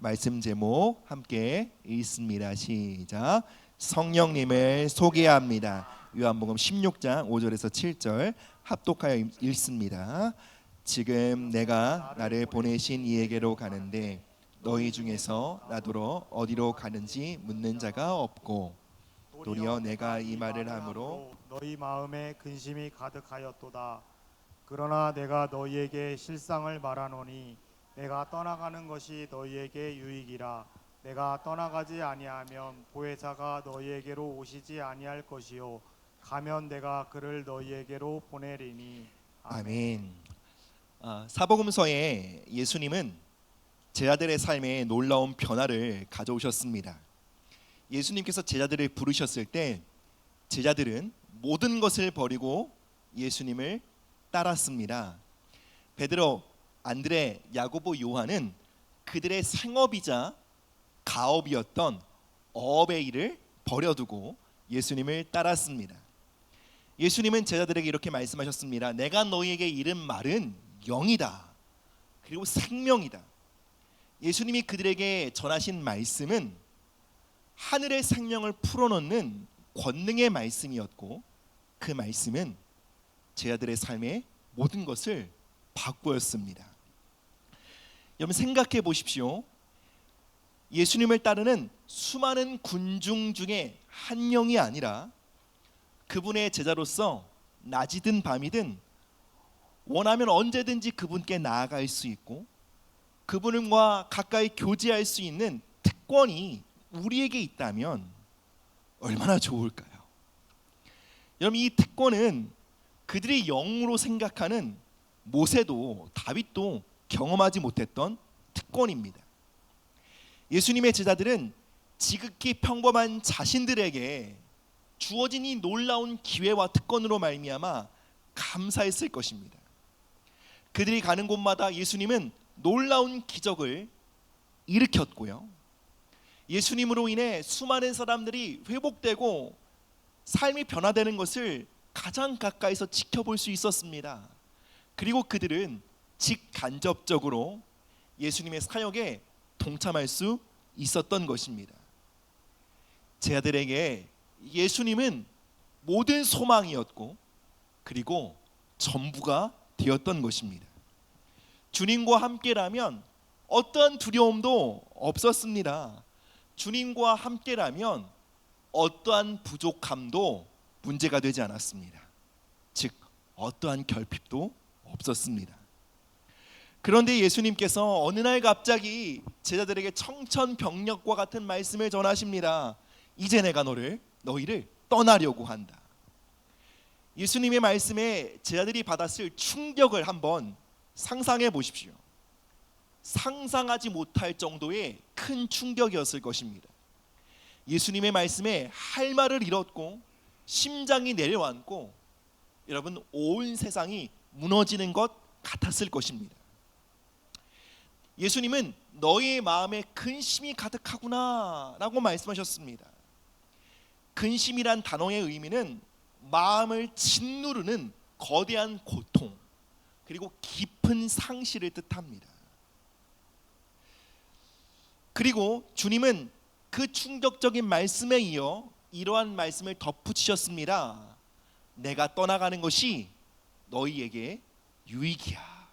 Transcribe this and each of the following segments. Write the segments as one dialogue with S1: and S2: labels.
S1: 말씀 제목 함께 읽습니다. 시작. 성령님을 소개합니다. 요한복음 16장 5절에서 7절 합독하여 읽습니다. 지금 내가 나를 보내신 이에게로 가는데 너희 중에서 나더러 어디로 가는지 묻는 자가 없고 도리어 내가 이 말을 함으로
S2: 너희 마음에 근심이 가득하였도다. 그러나 내가 너희에게 실상을 말하노니 내가 떠나가는 것이 너희에게 유익이라. 내가 떠나가지 아니하면 보혜사가 너희에게로 오시지 아니할 것이요 가면 내가 그를 너희에게로 보내리니.
S1: 아멘. 사복음서에 예수님은 제자들의 삶에 놀라운 변화를 가져오셨습니다. 예수님께서 제자들을 부르셨을 때 제자들은 모든 것을 버리고 예수님을 따랐습니다. 베드로, 안드레, 야고보, 요한은 그들의 생업이자 가업이었던 어업의 일을 버려두고 예수님을 따랐습니다. 예수님은 제자들에게 이렇게 말씀하셨습니다. 내가 너희에게 이른 말은 영이다. 그리고 생명이다. 예수님이 그들에게 전하신 말씀은 하늘의 생명을 풀어놓는 권능의 말씀이었고 그 말씀은 제자들의 삶의 모든 것을 바꾸었습니다. 여러분 생각해 보십시오. 예수님을 따르는 수많은 군중 중에 한 명이 아니라 그분의 제자로서 낮이든 밤이든 원하면 언제든지 그분께 나아갈 수 있고 그분과 가까이 교제할 수 있는 특권이 우리에게 있다면 얼마나 좋을까요? 여러분 이 특권은 그들이 영으로 생각하는 모세도 다윗도 경험하지 못했던 특권입니다. 예수님의 제자들은 지극히 평범한 자신들에게 주어진 이 놀라운 기회와 특권으로 말미암아 감사했을 것입니다. 그들이 가는 곳마다 예수님은 놀라운 기적을 일으켰고요. 예수님으로 인해 수많은 사람들이 회복되고 삶이 변화되는 것을 가장 가까이서 지켜볼 수 있었습니다. 그리고 그들은 직간접적으로 예수님의 사역에 동참할 수 있었던 것입니다. 제자들에게 예수님은 모든 소망이었고 그리고 전부가 되었던 것입니다. 주님과 함께라면 어떠한 두려움도 없었습니다. 주님과 함께라면 어떠한 부족함도 문제가 되지 않았습니다. 즉 어떠한 결핍도 없었습니다. 그런데 예수님께서 어느 날 갑자기 제자들에게 청천벽력과 같은 말씀을 전하십니다. 이제 내가 너희를 떠나려고 한다. 예수님의 말씀에 제자들이 받았을 충격을 한번 상상해 보십시오. 상상하지 못할 정도의 큰 충격이었을 것입니다. 예수님의 말씀에 할 말을 잃었고 심장이 내려앉고 여러분 온 세상이 무너지는 것 같았을 것입니다. 예수님은 너희의 마음에 근심이 가득하구나 라고 말씀하셨습니다. 근심이란 단어의 의미는 마음을 짓누르는 거대한 고통 그리고 깊은 상실을 뜻합니다. 그리고 주님은 그 충격적인 말씀에 이어 이러한 말씀을 덧붙이셨습니다. 내가 떠나가는 것이 너희에게 유익이야.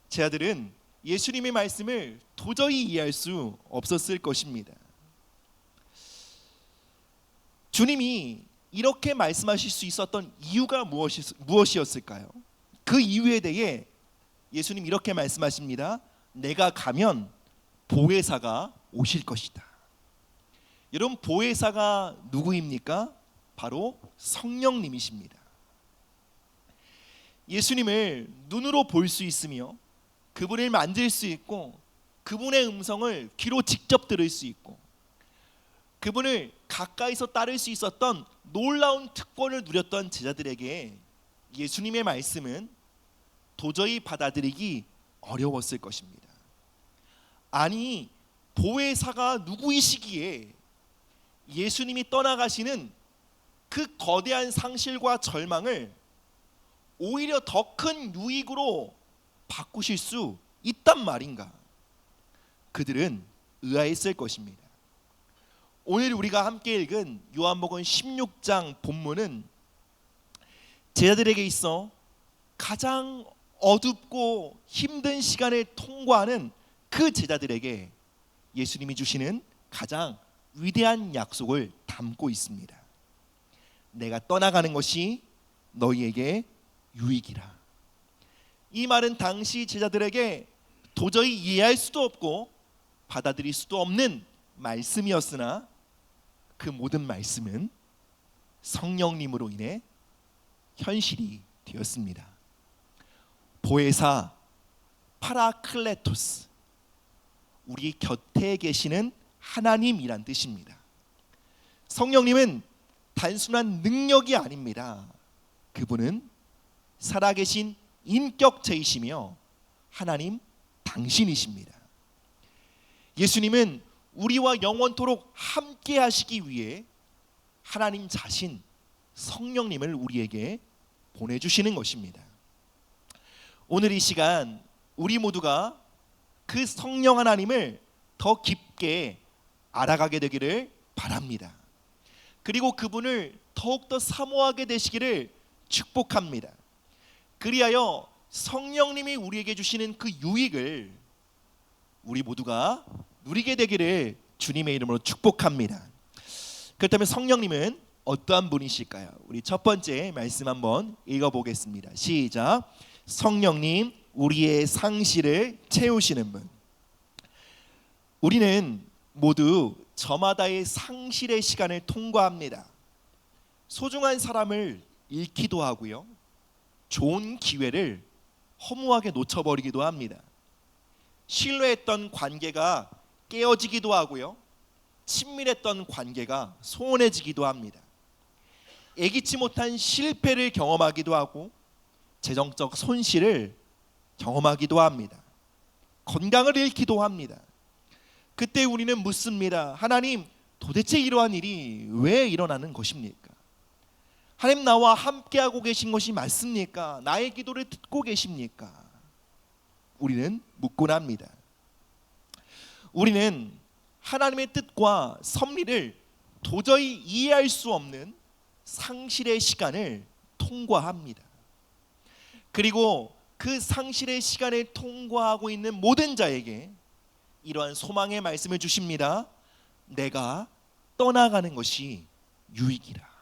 S1: 제자들은 예수님의 말씀을 도저히 이해할 수 없었을 것입니다. 주님이 이렇게 말씀하실 수 있었던 이유가 무엇이었을까요? 그 이유에 대해 예수님 이렇게 말씀하십니다. 내가 가면 보혜사가 오실 것이다. 여러분 보혜사가 누구입니까? 바로 성령님이십니다. 예수님을 눈으로 볼 수 있으며 그분을 만질 수 있고 그분의 음성을 귀로 직접 들을 수 있고 그분을 가까이서 따를 수 있었던 놀라운 특권을 누렸던 제자들에게 예수님의 말씀은 도저히 받아들이기 어려웠을 것입니다. 아니 보혜사가 누구이시기에 예수님이 떠나가시는 그 거대한 상실과 절망을 오히려 더 큰 유익으로 바꾸실 수 있단 말인가? 그들은 의아했을 것입니다. 오늘 우리가 함께 읽은 요한복음 16장 본문은 제자들에게 있어 가장 어둡고 힘든 시간을 통과하는 그 제자들에게 예수님이 주시는 가장 위대한 약속을 담고 있습니다. 내가 떠나가는 것이 너희에게 유익이라. 이 말은 당시 제자들에게 도저히 이해할 수도 없고 받아들일 수도 없는 말씀이었으나 그 모든 말씀은 성령님으로 인해 현실이 되었습니다. 보혜사 파라클레토스, 우리 곁에 계시는 하나님이란 뜻입니다. 성령님은 단순한 능력이 아닙니다. 그분은 살아계신 인격체이시며 하나님 당신이십니다. 예수님은 우리와 영원토록 함께 하시기 위해 하나님 자신 성령님을 우리에게 보내주시는 것입니다. 오늘 이 시간 우리 모두가 그 성령 하나님을 더 깊게 알아가게 되기를 바랍니다. 그리고 그분을 더욱더 사모하게 되시기를 축복합니다. 그리하여 성령님이 우리에게 주시는 그 유익을 우리 모두가 누리게 되기를 주님의 이름으로 축복합니다. 그렇다면 성령님은 어떠한 분이실까요? 우리 첫 번째 말씀 한번 읽어보겠습니다. 시작. 성령님, 우리의 상실을 채우시는 분. 우리는 모두 저마다의 상실의 시간을 통과합니다. 소중한 사람을 잃기도 하고요, 좋은 기회를 허무하게 놓쳐버리기도 합니다. 신뢰했던 관계가 깨어지기도 하고요, 친밀했던 관계가 소원해지기도 합니다. 예기치 못한 실패를 경험하기도 하고 재정적 손실을 경험하기도 합니다. 건강을 잃기도 합니다. 그때 우리는 묻습니다. 하나님, 도대체 이러한 일이 왜 일어나는 것입니까? 하나님, 나와 함께하고 계신 것이 맞습니까? 나의 기도를 듣고 계십니까? 우리는 묻곤 합니다. 우리는 하나님의 뜻과 섭리를 도저히 이해할 수 없는 상실의 시간을 통과합니다. 그리고 그 상실의 시간을 통과하고 있는 모든 자에게 이러한 소망의 말씀을 주십니다. 내가 떠나가는 것이 유익이라.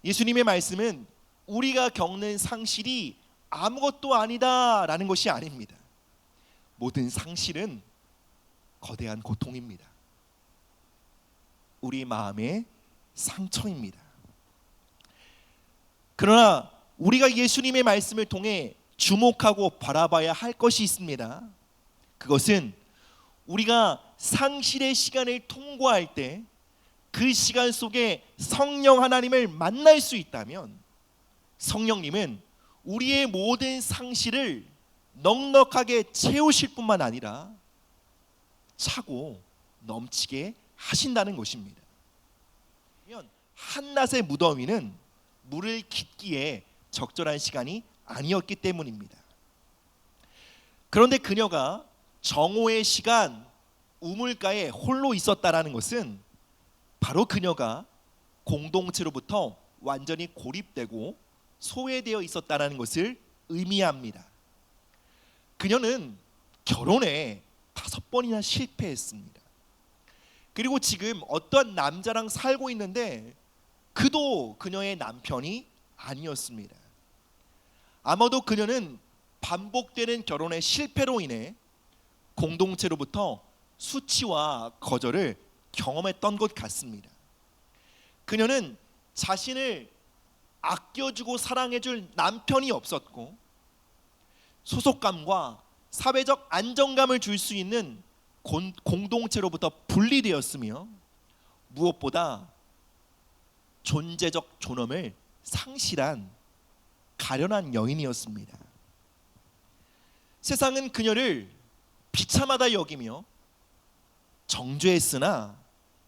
S1: 예수님의 말씀은 우리가 겪는 상실이 아무것도 아니다라는 것이 아닙니다. 모든 상실은 거대한 고통입니다. 우리 마음의 상처입니다. 그러나 우리가 예수님의 말씀을 통해 주목하고 바라봐야 할 것이 있습니다. 그것은 우리가 상실의 시간을 통과할 때 그 시간 속에 성령 하나님을 만날 수 있다면 성령님은 우리의 모든 상실을 넉넉하게 채우실 뿐만 아니라 차고 넘치게 하신다는 것입니다. 한낮의 무더위는 물을 깃기에 적절한 시간이 아니었기 때문입니다. 그런데 그녀가 정오의 시간 우물가에 홀로 있었다라는 것은 바로 그녀가 공동체로부터 완전히 고립되고 소외되어 있었다라는 것을 의미합니다. 그녀는 결혼에 5번이나 실패했습니다. 그리고 지금 어떤 남자랑 살고 있는데 그도 그녀의 남편이 아니었습니다. 아마도 그녀는 반복되는 결혼의 실패로 인해 공동체로부터 수치와 거절을 경험했던 것 같습니다. 그녀는 자신을 아껴주고 사랑해줄 남편이 없었고 소속감과 사회적 안정감을 줄 수 있는 공동체로부터 분리되었으며 무엇보다 존재적 존엄을 상실한 가련한 여인이었습니다. 세상은 그녀를 비참하다 여기며 정죄했으나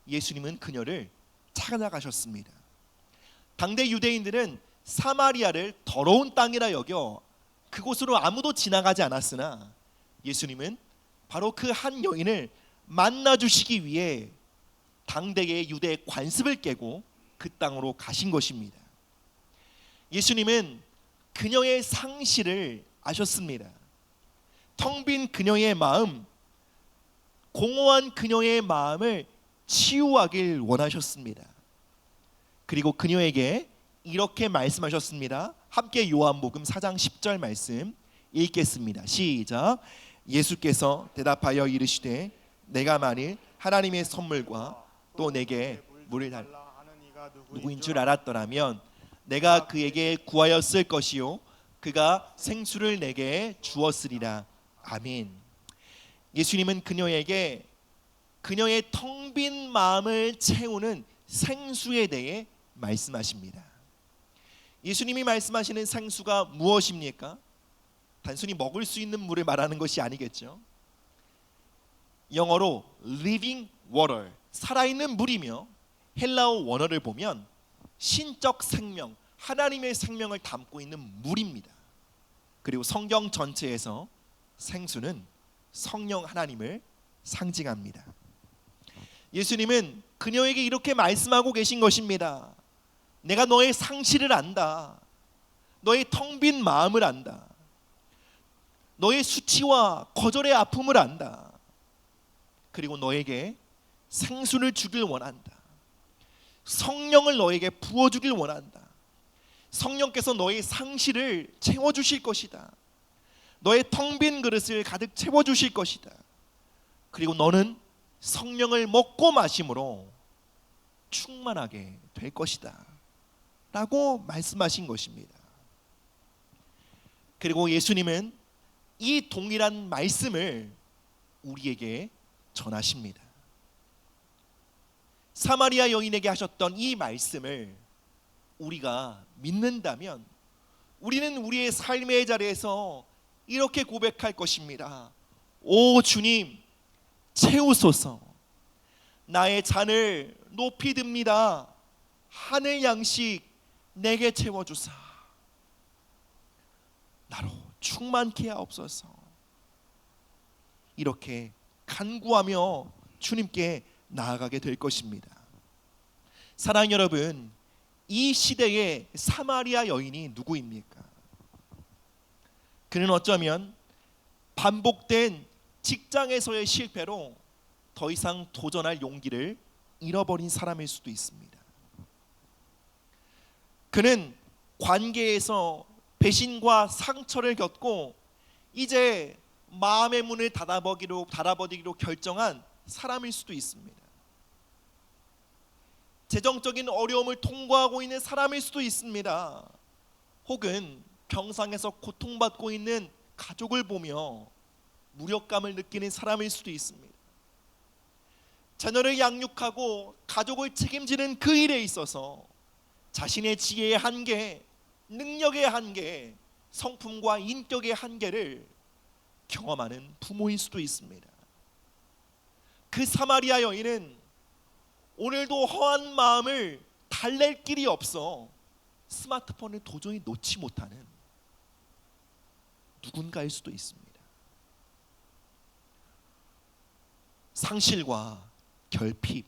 S1: 예수님은 그녀를 찾아가셨습니다. 당대 유대인들은 사마리아를 더러운 땅이라 여겨 그곳으로 아무도 지나가지 않았으나 예수님은 바로 그 한 여인을 만나 주시기 위해 당대의 유대 관습을 깨고 그 땅으로 가신 것입니다. 예수님은 그녀의 상실을 아셨습니다. 텅 빈 그녀의 마음, 공허한 그녀의 마음을 치유하길 원하셨습니다. 그리고 그녀에게 이렇게 말씀하셨습니다. 함께 요한복음 4장 10절 말씀 읽겠습니다. 시작. 예수께서 대답하여 이르시되 내가 만일 하나님의 선물과 또 내게 물을 달라
S2: 하는 이가
S1: 누구인 줄 알았더라면 내가 그에게 구하였을 것이요 그가 생수를 내게 주었으리라. 아멘. 예수님은 그녀에게 그녀의 텅 빈 마음을 채우는 생수에 대해 말씀하십니다. 예수님이 말씀하시는 생수가 무엇입니까? 단순히 먹을 수 있는 물을 말하는 것이 아니겠죠. 영어로 living water, 살아있는 물이며 헬라어 원어를 보면 신적 생명, 하나님의 생명을 담고 있는 물입니다. 그리고 성경 전체에서 생수는 성령 하나님을 상징합니다. 예수님은 그녀에게 이렇게 말씀하고 계신 것입니다. 내가 너의 상실을 안다. 너의 텅 빈 마음을 안다. 너의 수치와 거절의 아픔을 안다. 그리고 너에게 생수를 주길 원한다. 성령을 너에게 부어주길 원한다. 성령께서 너의 상실을 채워주실 것이다. 너의 텅 빈 그릇을 가득 채워주실 것이다. 그리고 너는 성령을 먹고 마심으로 충만하게 될 것이다 라고 말씀하신 것입니다. 그리고 예수님은 이 동일한 말씀을 우리에게 전하십니다. 사마리아 여인에게 하셨던 이 말씀을 우리가 믿는다면 우리는 우리의 삶의 자리에서 이렇게 고백할 것입니다. 오 주님, 채우소서. 나의 잔을 높이 듭니다. 하늘 양식 내게 채워주사. 나로 충만케 하옵소서. 이렇게 간구하며 주님께 나아가게 될 것입니다. 사랑하는 여러분, 이 시대의 사마리아 여인이 누구입니까? 그는 어쩌면 반복된 직장에서의 실패로 더 이상 도전할 용기를 잃어버린 사람일 수도 있습니다. 그는 관계에서 배신과 상처를 겪고 이제 마음의 문을 닫아버리기로 결정한 사람일 수도 있습니다. 재정적인 어려움을 통과하고 있는 사람일 수도 있습니다. 혹은 병상에서 고통받고 있는 가족을 보며 무력감을 느끼는 사람일 수도 있습니다. 자녀를 양육하고 가족을 책임지는 그 일에 있어서 자신의 지혜의 한계, 능력의 한계, 성품과 인격의 한계를 경험하는 부모일 수도 있습니다. 그 사마리아 여인은 오늘도 허한 마음을 달랠 길이 없어 스마트폰을 도저히 놓지 못하는 누군가일 수도 있습니다. 상실과 결핍,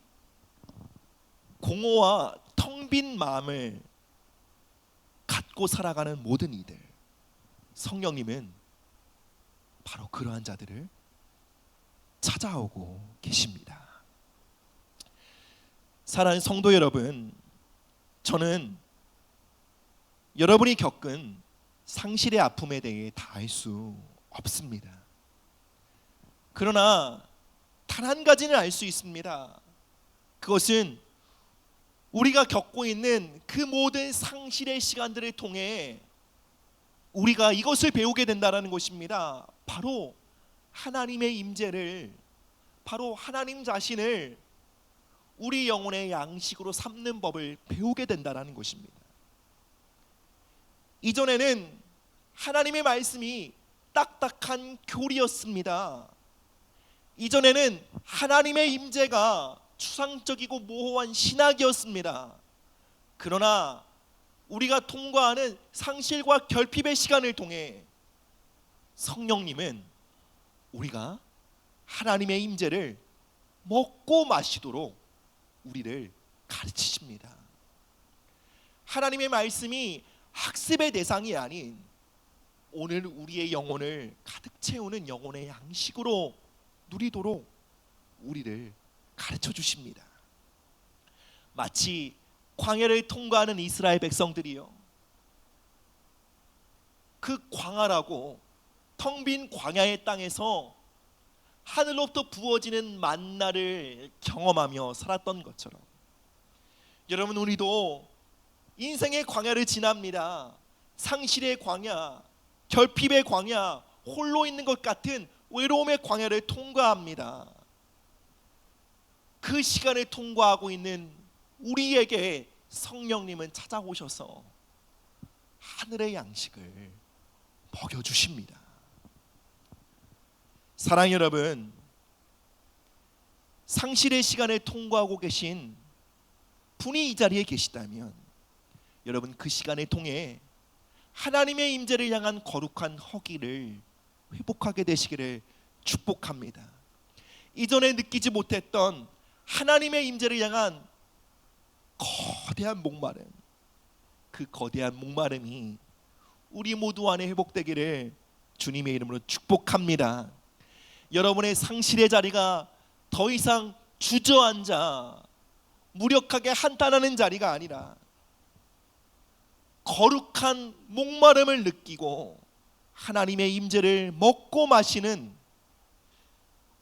S1: 공허와 텅 빈 마음을 갖고 살아가는 모든 이들, 성령님은 바로 그러한 자들을 찾아오고 계십니다. 사랑하는 성도 여러분, 저는 여러분이 겪은 상실의 아픔에 대해 다 알 수 없습니다. 그러나 단 한 가지는 알 수 있습니다. 그것은 우리가 겪고 있는 그 모든 상실의 시간들을 통해 우리가 이것을 배우게 된다는 것입니다. 바로 하나님의 임재를, 바로 하나님 자신을 우리 영혼의 양식으로 삼는 법을 배우게 된다는 것입니다. 이전에는 하나님의 말씀이 딱딱한 교리였습니다. 이전에는 하나님의 임재가 추상적이고 모호한 신학이었습니다. 그러나 우리가 통과하는 상실과 결핍의 시간을 통해 성령님은 우리가 하나님의 임재를 먹고 마시도록 우리를 가르치십니다. 하나님의 말씀이 학습의 대상이 아닌 오늘 우리의 영혼을 가득 채우는 영혼의 양식으로 누리도록 우리를 가르쳐 주십니다. 마치 광야를 통과하는 이스라엘 백성들이요, 그 광활하고 텅 빈 광야의 땅에서 하늘로부터 부어지는 만나를 경험하며 살았던 것처럼 여러분, 우리도 인생의 광야를 지납니다. 상실의 광야, 결핍의 광야, 홀로 있는 것 같은 외로움의 광야를 통과합니다. 그 시간을 통과하고 있는 우리에게 성령님은 찾아오셔서 하늘의 양식을 먹여주십니다. 사랑하는 여러분, 상실의 시간을 통과하고 계신 분이 이 자리에 계시다면 여러분, 그 시간을 통해 하나님의 임재를 향한 거룩한 허기를 회복하게 되시기를 축복합니다. 이전에 느끼지 못했던 하나님의 임재를 향한 거대한 목마름, 그 거대한 목마름이 우리 모두 안에 회복되기를 주님의 이름으로 축복합니다. 여러분의 상실의 자리가 더 이상 주저앉아 무력하게 한탄하는 자리가 아니라 거룩한 목마름을 느끼고 하나님의 임재를 먹고 마시는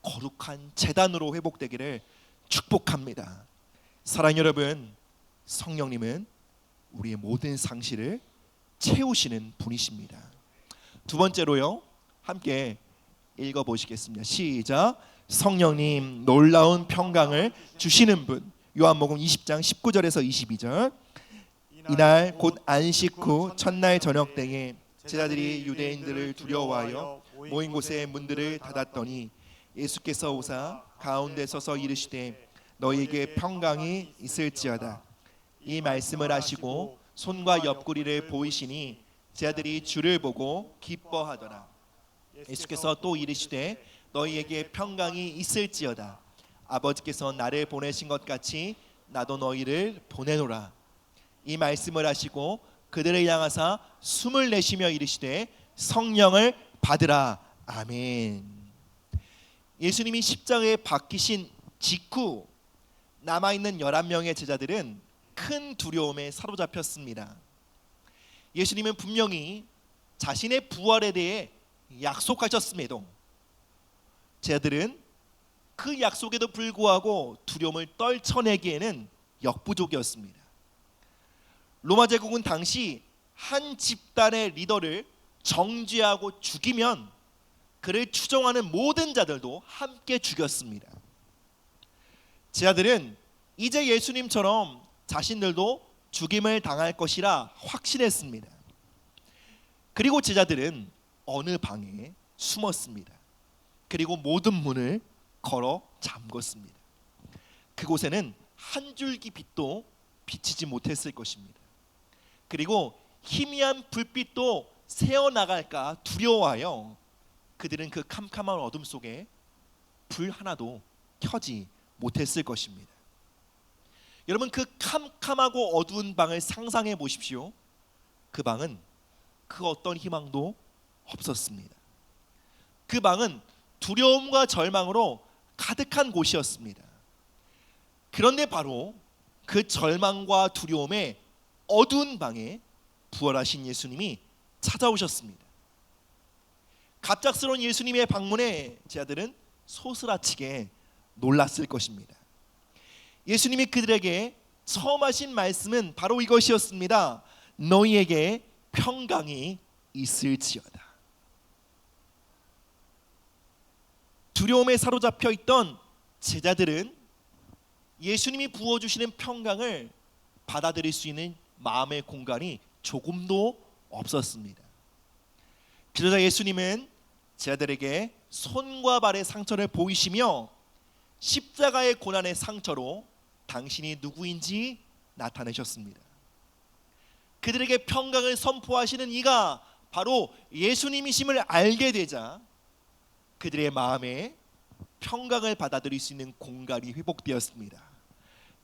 S1: 거룩한 제단으로 회복되기를 축복합니다. 사랑하는 여러분, 성령님은 우리의 모든 상실을 채우시는 분이십니다. 두 번째로요, 함께 읽어보시겠습니다. 시작. 성령님 놀라운 평강을 주시는 분. 요한복음 20장 19절에서 22절. 이날 곧 안식 후 첫날 저녁 때에 제자들이 유대인들을 두려워하여 모인 곳에 문들을 닫았더니 예수께서 오사 가운데 서서 이르시되 너희에게 평강이 있을지어다. 이 말씀을 하시고 손과 옆구리를 보이시니 제자들이 주를 보고 기뻐하더라. 예수께서 또 이르시되 너희에게 평강이 있을지어다. 아버지께서 나를 보내신 것 같이 나도 너희를 보내노라. 이 말씀을 하시고 그들을 향하사 숨을 내쉬며 이르시되 성령을 받으라. 아멘. 예수님이 십자가에 박히신 직후 남아있는 11명의 제자들은 큰 두려움에 사로잡혔습니다. 예수님은 분명히 자신의 부활에 대해 약속하셨음에도 제자들은 그 약속에도 불구하고 두려움을 떨쳐내기에는 역부족이었습니다. 로마 제국은 당시 한 집단의 리더를 정죄하고 죽이면 그를 추종하는 모든 자들도 함께 죽였습니다. 제자들은 이제 예수님처럼 자신들도 죽임을 당할 것이라 확신했습니다. 그리고 제자들은 어느 방에 숨었습니다. 그리고 모든 문을 걸어 잠궜습니다. 그곳에는 한 줄기 빛도 비치지 못했을 것입니다. 그리고 희미한 불빛도 새어나갈까 두려워하여 그들은 그 캄캄한 어둠 속에 불 하나도 켜지 못했을 것입니다. 여러분, 그 캄캄하고 어두운 방을 상상해 보십시오. 그 방은 그 어떤 희망도 없었습니다. 그 방은 두려움과 절망으로 가득한 곳이었습니다. 그런데 바로 그 절망과 두려움의 어두운 방에 부활하신 예수님이 찾아오셨습니다. 갑작스러운 예수님의 방문에 제자들은 소스라치게 놀랐을 것입니다. 예수님이 그들에게 처음 하신 말씀은 바로 이것이었습니다. 너희에게 평강이 있을지어다. 두려움에 사로잡혀 있던 제자들은 예수님이 부어주시는 평강을 받아들일 수 있는 마음의 공간이 조금도 없었습니다. 그러자 예수님은 제자들에게 손과 발의 상처를 보이시며 십자가의 고난의 상처로 당신이 누구인지 나타내셨습니다. 그들에게 평강을 선포하시는 이가 바로 예수님이심을 알게 되자 그들의 마음에 평강을 받아들일 수 있는 공간이 회복되었습니다.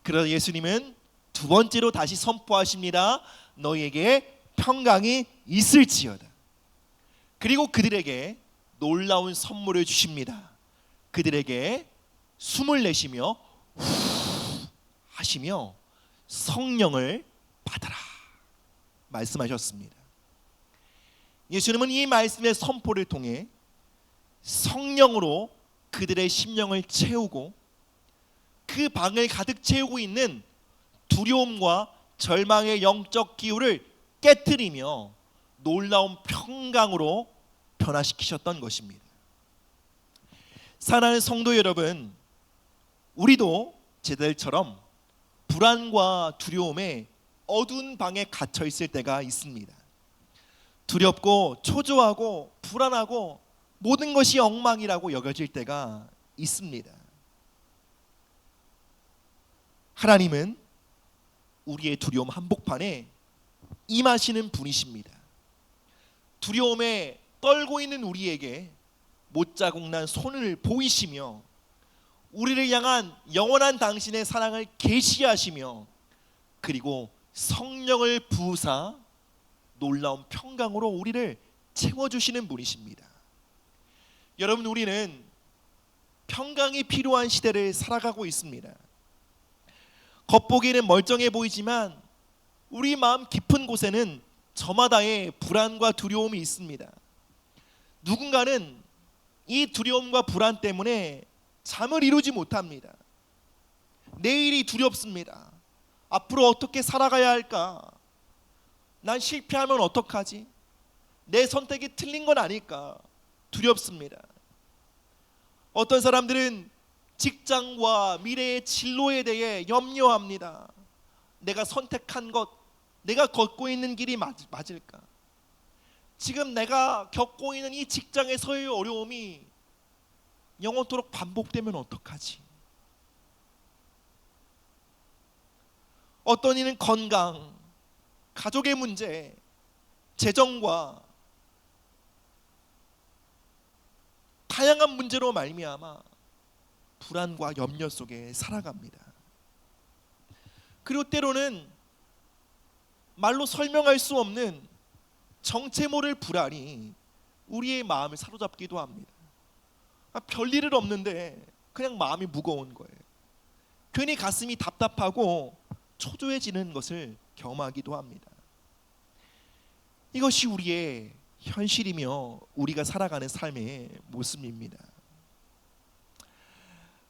S1: 그러나 예수님은 두 번째로 다시 선포하십니다. 너희에게 평강이 있을지어다. 그리고 그들에게 놀라운 선물을 주십니다. 그들에게 숨을 내쉬며 후 하시며 성령을 받아라 말씀하셨습니다. 예수님은 이 말씀의 선포를 통해 성령으로 그들의 심령을 채우고 그 방을 가득 채우고 있는 두려움과 절망의 영적 기후를 깨트리며 놀라운 평강으로 변화시키셨던 것입니다. 사랑하는 성도 여러분, 우리도 제자들처럼 불안과 두려움에 어두운 방에 갇혀 있을 때가 있습니다. 두렵고 초조하고 불안하고 모든 것이 엉망이라고 여겨질 때가 있습니다. 하나님은 우리의 두려움 한복판에 임하시는 분이십니다. 두려움에 떨고 있는 우리에게 못자국난 손을 보이시며 우리를 향한 영원한 당신의 사랑을 계시하시며 그리고 성령을 부으사 놀라운 평강으로 우리를 채워주시는 분이십니다. 여러분, 우리는 평강이 필요한 시대를 살아가고 있습니다. 겉보기에는 멀쩡해 보이지만 우리 마음 깊은 곳에는 저마다의 불안과 두려움이 있습니다. 누군가는 이 두려움과 불안 때문에 잠을 이루지 못합니다. 내일이 두렵습니다. 앞으로 어떻게 살아가야 할까? 난 실패하면 어떡하지? 내 선택이 틀린 건 아닐까? 두렵습니다. 어떤 사람들은 직장과 미래의 진로에 대해 염려합니다. 내가 선택한 것, 내가 걷고 있는 길이 맞을까? 지금 내가 겪고 있는 이 직장에서의 어려움이 영원토록 반복되면 어떡하지? 어떤 이는 건강, 가족의 문제, 재정과 다양한 문제로 말미암아 불안과 염려 속에 살아갑니다. 그리고 때로는 말로 설명할 수 없는 정체 모를 불안이 우리의 마음을 사로잡기도 합니다. 별일은 없는데 그냥 마음이 무거운 거예요. 괜히 가슴이 답답하고 초조해지는 것을 경험하기도 합니다. 이것이 우리의 현실이며 우리가 살아가는 삶의 모습입니다.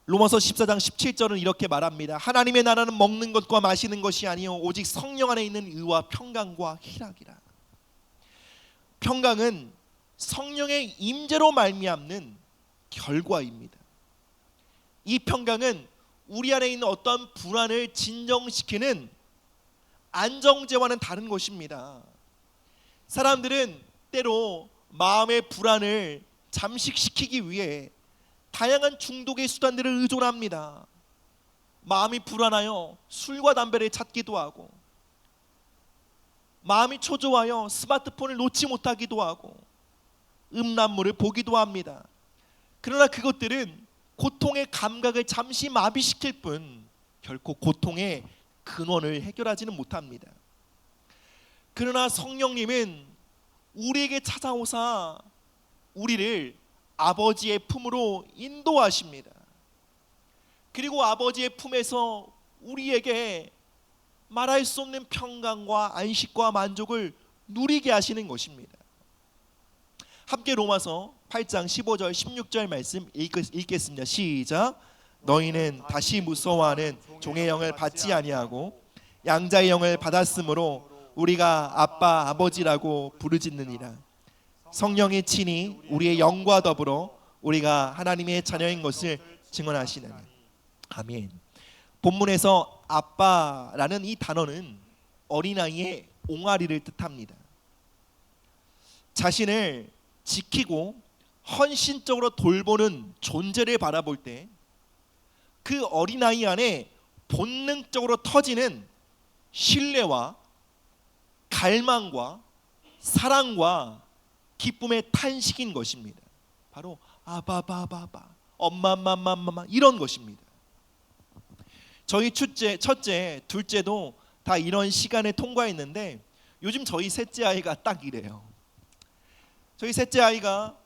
S1: 로마서 14장 17절은 이렇게 말합니다. 하나님의 나라는 먹는 것과 마시는 것이 아니요 오직 성령 안에 있는 의와 평강과 희락이라. 평강은 성령의 임재로 말미암는 결과입니다. 이 평강은 우리 안에 있는 어떠한 불안을 진정시키는 안정제와는 다른 것입니다. 사람들은 때로 마음의 불안을 잠식시키기 위해 다양한 중독의 수단들을 의존합니다. 마음이 불안하여 술과 담배를 찾기도 하고, 마음이 초조하여 스마트폰을 놓지 못하기도 하고, 음란물을 보기도 합니다. 그러나 그것들은 고통의 감각을 잠시 마비시킬 뿐 결코 고통의 근원을 해결하지는 못합니다. 그러나 성령님은 우리에게 찾아오사 우리를 아버지의 품으로 인도하십니다. 그리고 아버지의 품에서 우리에게 말할 수 없는 평강과 안식과 만족을 누리게 하시는 것입니다. 함께 로마서 8장 15절 16절 말씀 읽겠습니다. 시작. 너희는 다시 무서워하는 종의 영을 받지 아니하고 양자의 영을 받았으므로 우리가 아빠 아버지라고 부르짖느니라. 성령이 친히 우리의 영과 더불어 우리가 하나님의 자녀인 것을 증언하시느니. 아멘. 본문에서 아빠라는 이 단어는 어린아이의 옹알이를 뜻합니다. 자신을 지키고 헌신적으로 돌보는 존재를 바라볼 때 그 어린아이 안에 본능적으로 터지는 신뢰와 갈망과 사랑과 기쁨의 탄식인 것입니다. 바로 아바바바바 엄마 이런 것입니다. 저희 첫째, 둘째도 다 이런 시간을 통과했는데 요즘 저희 셋째 아이가 딱 이래요. 저희 셋째 아이가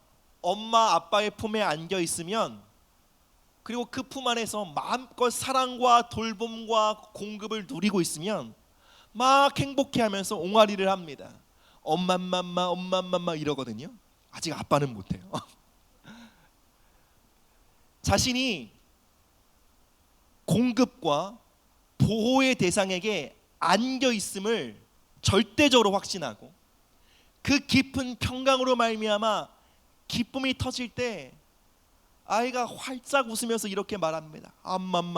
S1: 엄마 아빠의 품에 안겨 있으면, 그리고 그 품 안에서 마음껏 사랑과 돌봄과 공급을 누리고 있으면 막 행복해하면서 옹알이를 합니다. 엄마 이러거든요. 아직 아빠는 못해요. 자신이 공급과 보호의 대상에게 안겨 있음을 절대적으로 확신하고 그 깊은 평강으로 말미암아 기쁨이 터질 때 아이가 활짝 웃으면서 이렇게 말합니다. 엄마.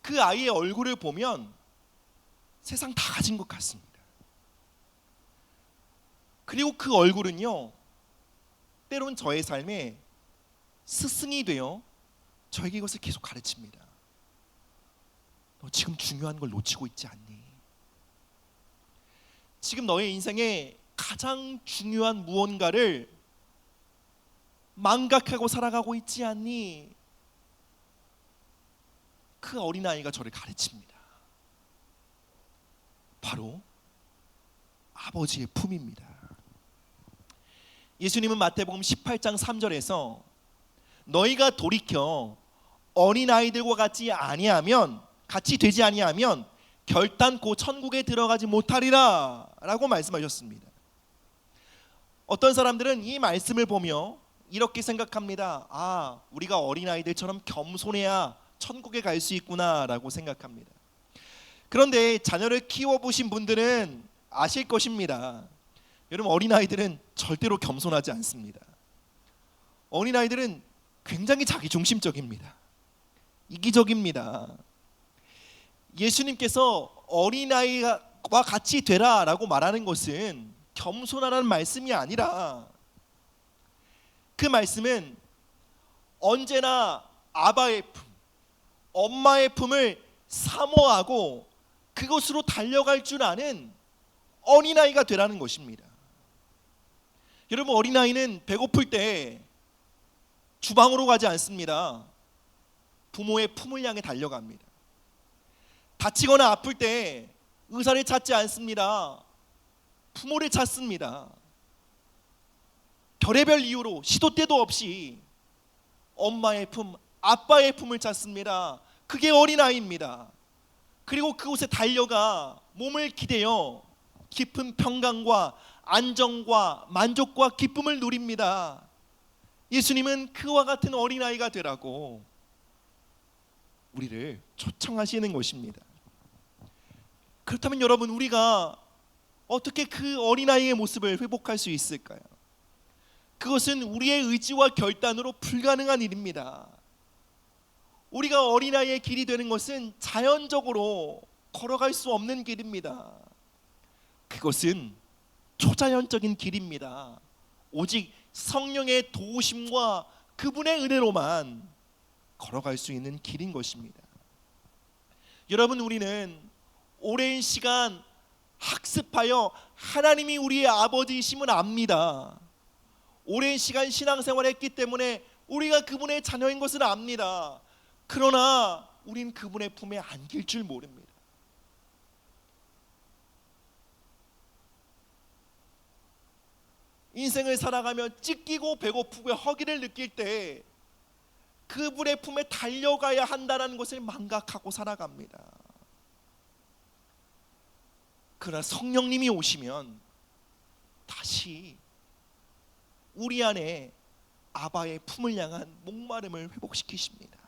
S1: 그 아이의 얼굴을 보면 세상 다 가진 것 같습니다. 그리고 그 얼굴은요, 때론 저의 삶에 스승이 되어 저에게 이것을 계속 가르칩니다. 너 지금 중요한 걸 놓치고 있지 않니? 지금 너의 인생에 가장 중요한 무언가를 망각하고 살아가고 있지 않니? 그 어린아이가 저를 가르칩니다. 바로 아버지의 품입니다. 예수님은 마태복음 18장 3절에서 너희가 돌이켜 어린아이들과 같이 되지 아니하면 결단코 천국에 들어가지 못하리라 라고 말씀하셨습니다. 어떤 사람들은 이 말씀을 보며 이렇게 생각합니다. 아, 우리가 어린아이들처럼 겸손해야 천국에 갈 수 있구나 라고 생각합니다. 그런데 자녀를 키워보신 분들은 아실 것입니다. 여러분, 어린아이들은 절대로 겸손하지 않습니다. 어린아이들은 굉장히 자기중심적입니다. 이기적입니다. 예수님께서 어린아이와 같이 되라 라고 말하는 것은 겸손하라는 말씀이 아니라, 그 말씀은 언제나 아바의 품, 엄마의 품을 사모하고 그것으로 달려갈 줄 아는 어린아이가 되라는 것입니다. 여러분, 어린아이는 배고플 때 주방으로 가지 않습니다. 부모의 품을 향해 달려갑니다. 다치거나 아플 때 의사를 찾지 않습니다. 부모를 찾습니다. 별의별 이유로 시도 때도 없이 엄마의 품, 아빠의 품을 찾습니다. 그게 어린아이입니다. 그리고 그곳에 달려가 몸을 기대어 깊은 평강과 안정과 만족과 기쁨을 누립니다. 예수님은 그와 같은 어린아이가 되라고 우리를 초청하시는 것입니다. 그렇다면 여러분, 우리가 어떻게 그 어린아이의 모습을 회복할 수 있을까요? 그것은 우리의 의지와 결단으로 불가능한 일입니다. 우리가 어린아이의 길이 되는 것은 자연적으로 걸어갈 수 없는 길입니다. 그것은 초자연적인 길입니다. 오직 성령의 도우심과 그분의 은혜로만 걸어갈 수 있는 길인 것입니다. 여러분, 우리는 오랜 시간 학습하여 하나님이 우리의 아버지이심을 압니다. 오랜 시간 신앙생활을 했기 때문에 우리가 그분의 자녀인 것을 압니다. 그러나 우린 그분의 품에 안길 줄 모릅니다. 인생을 살아가며 찢기고 배고프고 허기를 느낄 때 그분의 품에 달려가야 한다는 것을 망각하고 살아갑니다. 그러나 성령님이 오시면 다시 우리 안에 아바의 품을 향한 목마름을 회복시키십니다.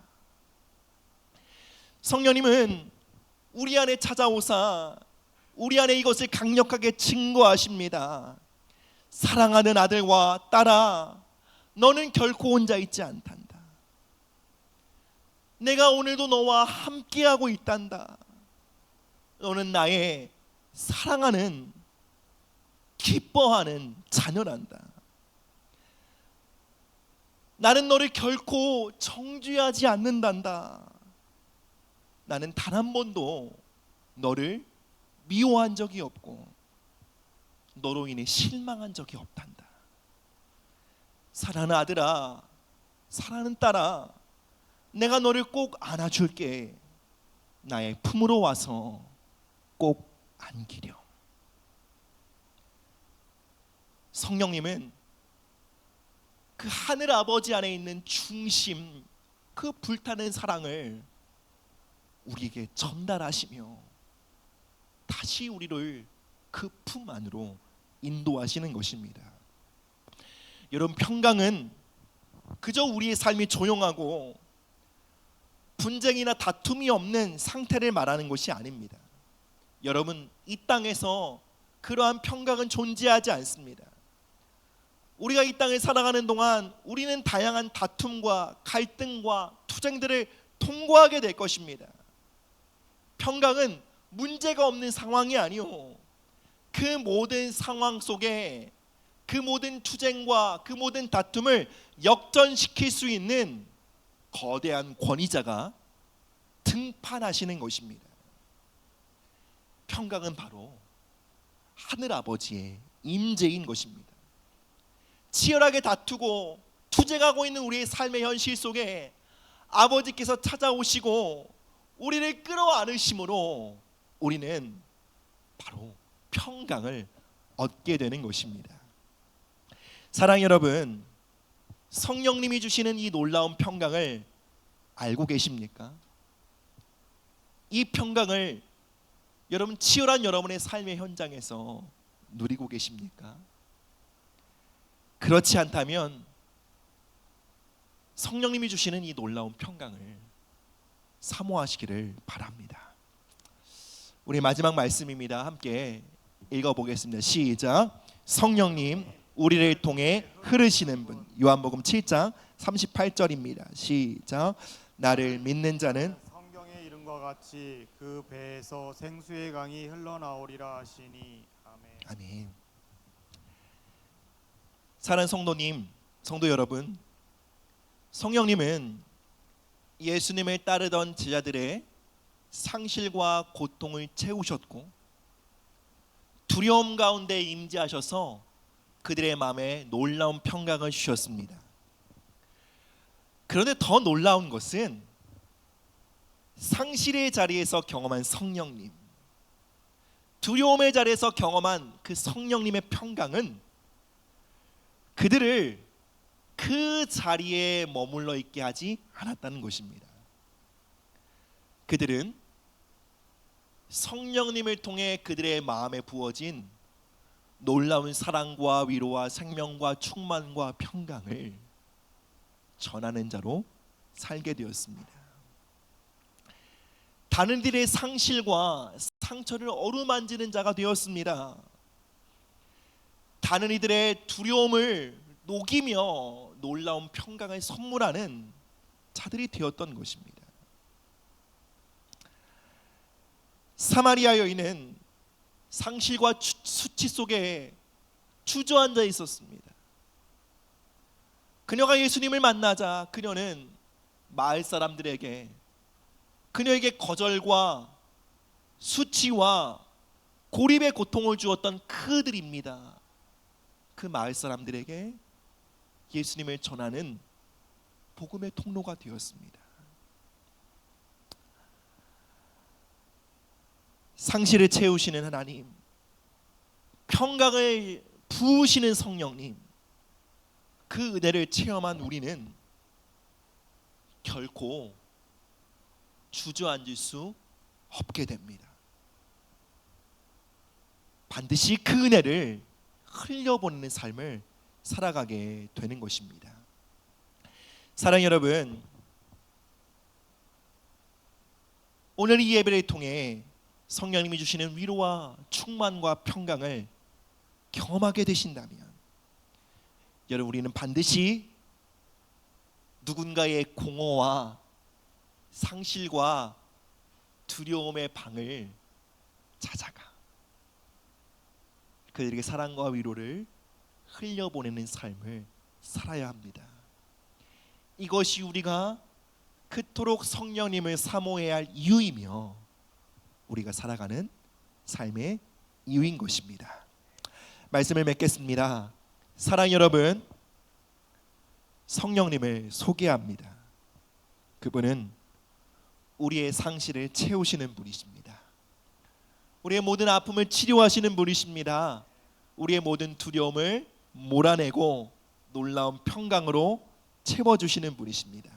S1: 성령님은 우리 안에 찾아오사 우리 안에 이것을 강력하게 증거하십니다. 사랑하는 아들과 딸아, 너는 결코 혼자 있지 않단다. 내가 오늘도 너와 함께하고 있단다. 너는 나의 사랑하는, 기뻐하는 자녀란다. 나는 너를 결코 정죄하지 않는단다. 나는 단 한 번도 너를 미워한 적이 없고 너로 인해 실망한 적이 없단다. 사랑하는 아들아, 사랑하는 딸아, 내가 너를 꼭 안아줄게. 나의 품으로 와서 꼭 안기렴. 성령님은 그 하늘 아버지 안에 있는 중심, 그 불타는 사랑을 우리에게 전달하시며 다시 우리를 그 품 안으로 인도하시는 것입니다. 여러분, 평강은 그저 우리의 삶이 조용하고 분쟁이나 다툼이 없는 상태를 말하는 것이 아닙니다. 여러분, 이 땅에서 그러한 평강은 존재하지 않습니다. 우리가 이 땅을 살아가는 동안 우리는 다양한 다툼과 갈등과 투쟁들을 통과하게 될 것입니다. 평강은 문제가 없는 상황이 아니요, 그 모든 상황 속에 그 모든 투쟁과 그 모든 다툼을 역전시킬 수 있는 거대한 권위자가 등판하시는 것입니다. 평강은 바로 하늘 아버지의 임재인 것입니다. 치열하게 다투고 투쟁하고 있는 우리의 삶의 현실 속에 아버지께서 찾아오시고 우리를 끌어안으심으로 우리는 바로 평강을 얻게 되는 것입니다. 사랑 여러분, 성령님이 주시는 이 놀라운 평강을 알고 계십니까? 이 평강을 여러분, 치열한 여러분의 삶의 현장에서 누리고 계십니까? 그렇지 않다면 성령님이 주시는 이 놀라운 평강을 사모하시기를 바랍니다. 우리 마지막 말씀입니다. 함께 읽어보겠습니다. 시작. 성령님, 우리를 통해 흐르시는 분. 요한복음 7장 38절입니다. 시작. 나를 믿는 자는
S2: 성경의 이름과 같이 그 배에서 생수의 강이 흘러나오리라 하시니. 아멘.
S1: 아멘. 사랑하는 성도님, 성도 여러분, 성령님은 예수님을 따르던 제자들의 상실과 고통을 채우셨고 두려움 가운데 임재하셔서 그들의 마음에 놀라운 평강을 주셨습니다. 그런데 더 놀라운 것은 상실의 자리에서 경험한 성령님, 두려움의 자리에서 경험한 그 성령님의 평강은 그들을 그 자리에 머물러 있게 하지 않았다는 것입니다. 그들은 성령님을 통해 그들의 마음에 부어진 놀라운 사랑과 위로와 생명과 충만과 평강을 전하는 자로 살게 되었습니다. 다른 이들의 상실과 상처를 어루만지는 자가 되었습니다. 다른 이들의 두려움을 녹이며 놀라운 평강을 선물하는 자들이 되었던 것입니다. 사마리아 여인은 상실과 수치 속에 주저앉아 있었습니다. 그녀가 예수님을 만나자 그녀는 마을 사람들에게 그녀에게 거절과 수치와 고립의 고통을 주었던 그들입니다. 그 마을 사람들에게 예수님을 전하는 복음의 통로가 되었습니다. 상실을 채우시는 하나님, 평강을 부으시는 성령님, 그 은혜를 체험한 우리는 결코 주저앉을 수 없게 됩니다. 반드시 그 은혜를 흘려보내는 삶을 살아가게 되는 것입니다. 사랑 여러분, 오늘 이 예배를 통해 성령님이 주시는 위로와 충만과 평강을 경험하게 되신다면 여러분, 우리는 반드시 누군가의 공허와 상실과 두려움의 방을 찾아가 그들에게 사랑과 위로를 흘려보내는 삶을 살아야 합니다. 이것이 우리가 그토록 성령님을 사모해야 할 이유이며 우리가 살아가는 삶의 이유인 것입니다. 말씀을 맺겠습니다. 사랑 여러분, 성령님을 소개합니다. 그분은 우리의 상실을 채우시는 분이십니다. 우리의 모든 아픔을 치료하시는 분이십니다. 우리의 모든 두려움을 몰아내고 놀라운 평강으로 채워주시는 분이십니다.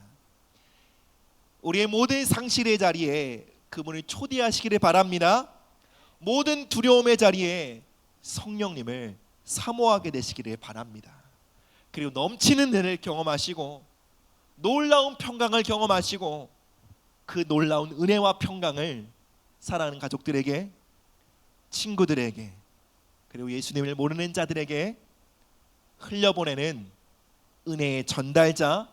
S1: 우리의 모든 상실의 자리에 그분을 초대하시기를 바랍니다. 모든 두려움의 자리에 성령님을 사모하게 되시기를 바랍니다. 그리고 넘치는 은혜를 경험하시고 놀라운 평강을 경험하시고 그 놀라운 은혜와 평강을 사랑하는 가족들에게, 친구들에게, 그리고 예수님을 모르는 자들에게 흘려보내는 은혜의 전달자,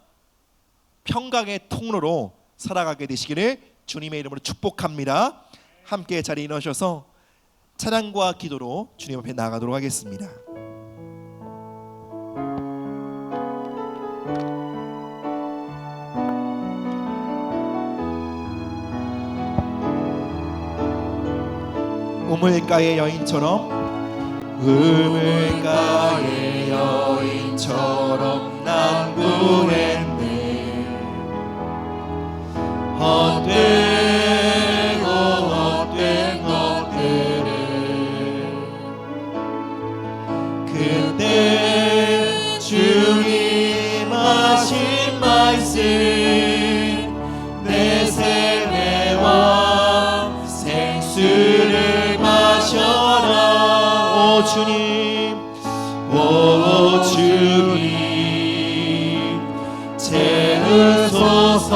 S1: 평강의 통로로 살아가게 되시기를 주님의 이름으로 축복합니다. 함께 자리에 일어서셔서 찬양과 기도로 주님 앞에 나아가도록 하겠습니다. 우물가의 여인처럼, 우물가의 여인처럼 난 구했네. 헛되고 헛된 것들을 그때 주님 하신 말씀 내 생애와 생수를 마셔라. 오 주님, 오 주님 채우소서.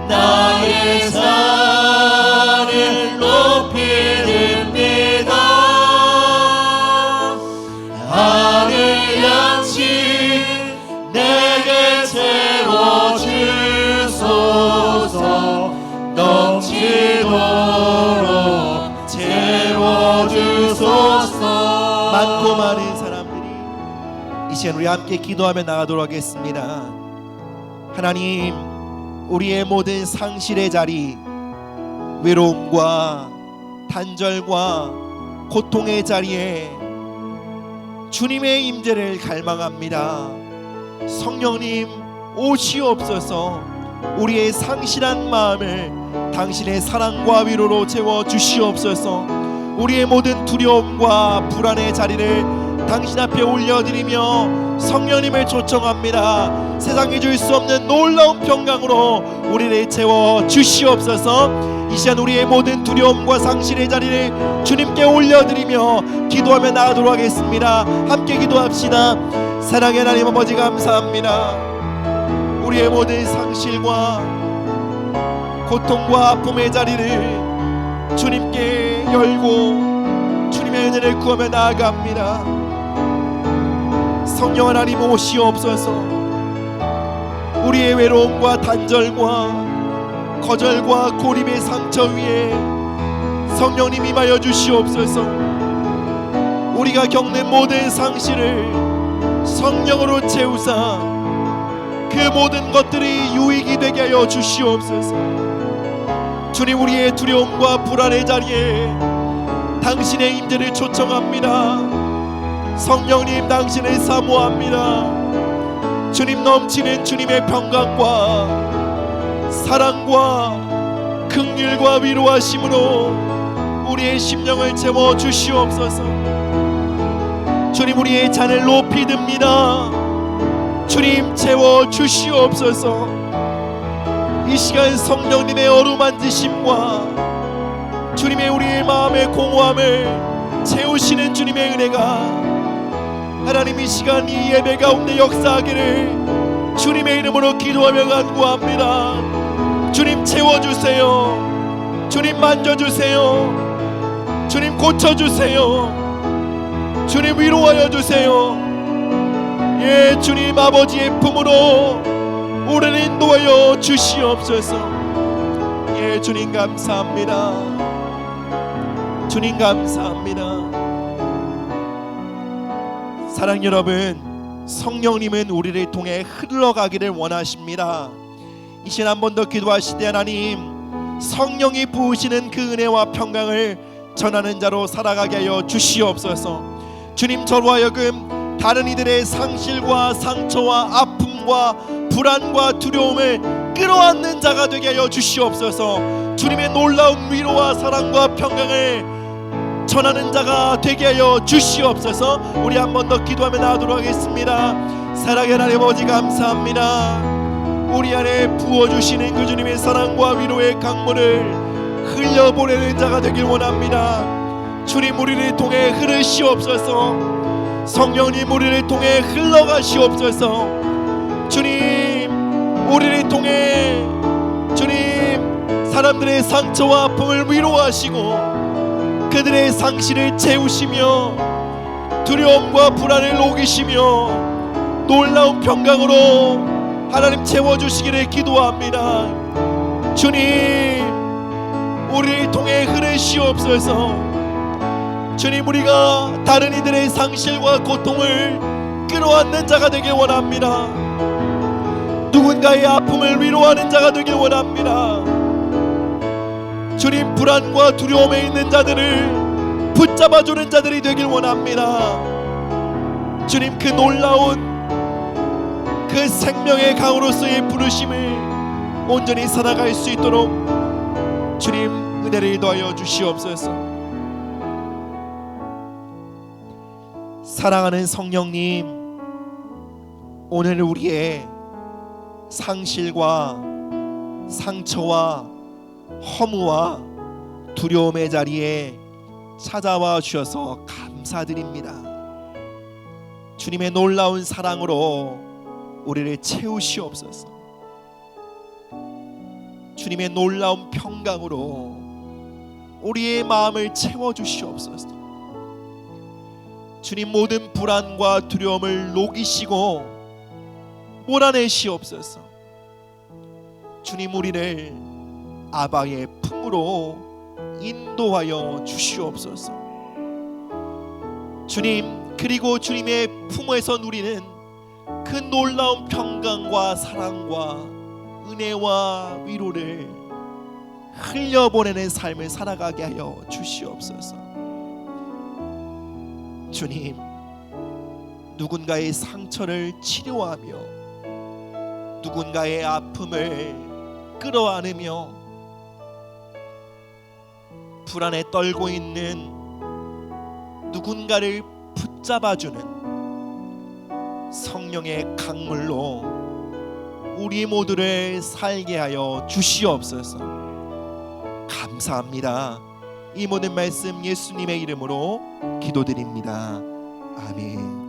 S1: 나의 산을 높이립니다. 하늘 양식 내게 채워주소서. 넘치도록 채워주소서. 많고 많은 사람들이 이 시간 우리 함께 기도하며 나가도록 하겠습니다. 하나님, 우리의 모든 상실의 자리, 외로움과 단절과 고통의 자리에 주님의 임재를 갈망합니다. 성령님 오시옵소서. 우리의 상실한 마음을 당신의 사랑과 위로로 채워 주시옵소서. 우리의 모든 두려움과 불안의 자리를 당신 앞에 올려드리며 성령님을 초청합니다. 세상이 줄 수 없는 놀라운 평강으로 우리를 채워 주시옵소서. 이 시간 우리의 모든 두려움과 상실의 자리를 주님께 올려드리며 기도하며 나가도록 하겠습니다. 함께 기도합시다. 사랑의 하나님 아버지, 감사합니다. 우리의 모든 상실과 고통과 아픔의 자리를 주님께 열고 주님의 은혜를 구하며 나아갑니다. 성령 하나님 오시옵소서. 우리의 외로움과 단절과 거절과 고립의 상처 위에 성령님 임하여 주시옵소서. 우리가 겪는 모든 상실을 성령으로 채우사 그 모든 것들이 유익이 되게 하여 주시옵소서. 주님, 우리의 두려움과 불안의 자리에 당신의 임재를 초청합니다. 성령님, 당신을 사모합니다. 주님, 넘치는 주님의 평강과 사랑과 긍휼과 위로하심으로 우리의 심령을 채워 주시옵소서. 주님, 우리의 잔을 높이 듭니다. 주님, 채워 주시옵소서. 이 시간 성령님의 어루만지심과 주님의 우리의 마음의 공허함을 채우시는 주님의 은혜가 하나님 이 시간 이 예배 가운데 역사하기를 주님의 이름으로 기도하며 간구합니다. 주님, 채워주세요. 주님, 만져주세요. 주님, 고쳐주세요. 주님, 위로하여 주세요. 예, 주님 아버지의 품으로 우리를 인도하여 주시옵소서. 예, 주님 감사합니다. 주님 감사합니다. 사랑 여러분, 성령님은 우리를 통해 흘러가기를 원하십니다. 이 시간 한 번 더 기도하실 때 하나님, 성령이 부으시는 그 은혜와 평강을 전하는 자로 살아가게 하여 주시옵소서. 주님, 저로 하여금 다른 이들의 상실과 상처와 아픔과 불안과 두려움을 끌어안는 자가 되게 하여 주시옵소서. 주님의 놀라운 위로와 사랑과 평강을 전하는 자가 되게 하여 주시옵소서. 우리 한 번 더 기도하며 나아가도록 하겠습니다. 사랑의 하나님 아버지 감사합니다. 우리 안에 부어주시는 그 주님의 사랑과 위로의 강물을 흘려보내는 자가 되길 원합니다. 주님 우리를 통해 흐르시옵소서. 성령님 우리를 통해 흘러가시옵소서. 주님 우리를 통해 주님 사람들의 상처와 아픔을 위로하시고 그들의 상실을 채우시며 두려움과 불안을 녹이시며 놀라운 평강으로 하나님 채워주시기를 기도합니다. 주님 우리를 통해 흐르시옵소서. 주님 우리가 다른 이들의 상실과 고통을 끌어안는 자가 되길 원합니다. 누군가의 아픔을 위로하는 자가 되길 원합니다. 주님 불안과 두려움에 있는 자들을 붙잡아주는 자들이 되길 원합니다. 주님 그 놀라운 그 생명의 강으로서의 부르심을 온전히 살아갈 수 있도록 주님 은혜를 더하여 주시옵소서. 사랑하는 성령님, 오늘 우리의 상실과 상처와 허무와 두려움의 자리에 찾아와 주셔서 감사드립니다. 주님의 놀라운 사랑으로 우리를 채우시옵소서. 주님의 놀라운 평강으로 우리의 마음을 채워주시옵소서. 주님 모든 불안과 두려움을 녹이시고 몰아내시옵소서. 주님 우리를 아바의 품으로 인도하여 주시옵소서. 주님 그리고 주님의 품에서 누리는 그 놀라운 평강과 사랑과 은혜와 위로를 흘려보내는 삶을 살아가게 하여 주시옵소서. 주님 누군가의 상처를 치료하며 누군가의 아픔을 끌어안으며 불안에 떨고 있는 누군가를 붙잡아주는 성령의 강물로 우리 모두를 살게 하여 주시옵소서. 감사합니다. 이 모든 말씀 예수님의 이름으로 기도드립니다. 아멘.